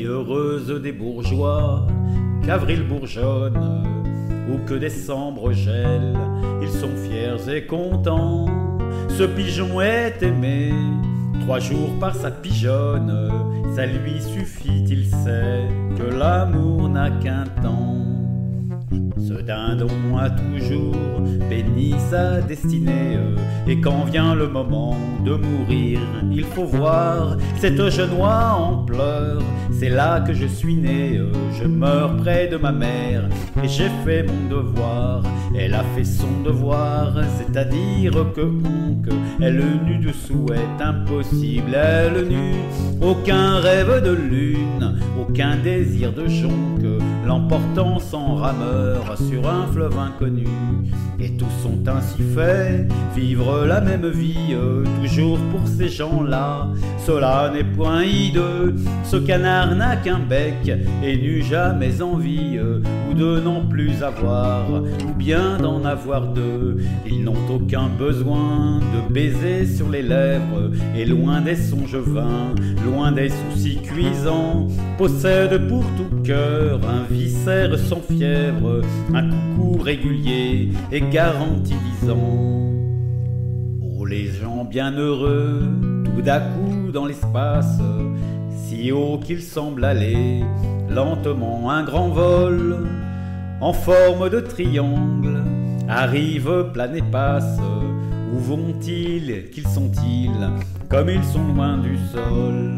heureuse des bourgeois qu'avril bourgeonne ou que décembre gèle, ils sont fiers et contents. Ce pigeon est aimé 3 jours par sa pigeonne, ça lui suffit, il sait que l'amour n'a qu'un temps. Ce dindon a toujours béni sa destinée, et quand vient le moment de mourir, il faut voir cette genoie en pleurs. C'est là que je suis né, je meurs près de ma mère, et j'ai fait mon devoir. Elle a fait son devoir, c'est-à-dire que elle n'eut de souhait impossible, elle n'eut aucun rêve de lune, aucun désir de jonque, l'emportant sans rameur sur un fleuve inconnu. Et tous sont ainsi faits, vivre la même vie, toujours pour ces gens-là. Cela n'est point hideux, ce canard n'a qu'un bec et n'eut jamais envie ou de n'en plus avoir, ou bien d'en avoir deux. Ils n'ont aucun besoin de baiser sur les lèvres, et loin des songes vains, loin des soucis cuisants, possèdent pour tout cœur un viscère sans fièvre, un coucou régulier et garanti 10 ans. Oh, les gens bienheureux, tout d'un coup dans l'espace, si haut qu'ils semblent aller lentement un grand vol, en forme de triangle, arrive, plane et passe. Où vont-ils, qu'ils sont-ils, comme ils sont loin du sol?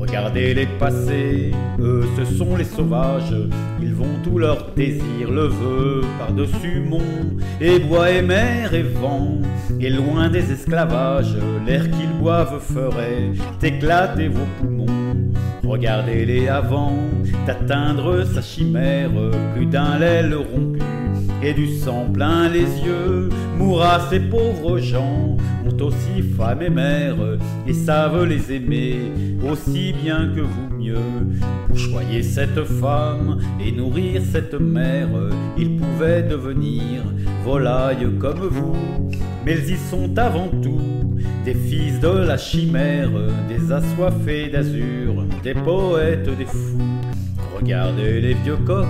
Regardez-les passer, eux ce sont les sauvages, ils vont tout leur désir le veut par-dessus monts et bois et mer et vent, et loin des esclavages, l'air qu'ils boivent ferait éclater vos poumons. Regardez-les avant d'atteindre sa chimère, plus d'un l'aile rompue et du sang plein les yeux. Mourra ces pauvres gens, ont aussi femme et mère, et savent les aimer aussi bien que vous mieux. Pour choyer cette femme et nourrir cette mère, ils pouvaient devenir volailles comme vous, mais ils y sont avant tout des fils de la chimère, des assoiffés d'azur, des poètes, des fous. Regardez les vieux coqs,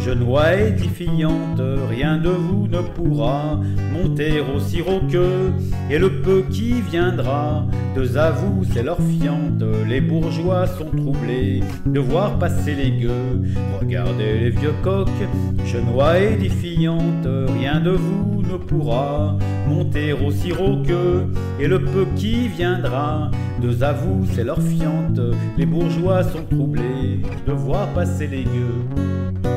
genois édifiantes, rien de vous ne pourra monter aussi haut qu'eux, et le peu qui viendra, deux à vous c'est leur fiente. Les bourgeois sont troublés de voir passer les gueux. Regardez les vieux coqs, genois édifiantes, rien de vous ne pourra monter aussi haut qu'eux, et le peu qui viendra, deux à vous c'est leur fiente. Les bourgeois sont troublés de voir passer les gueux.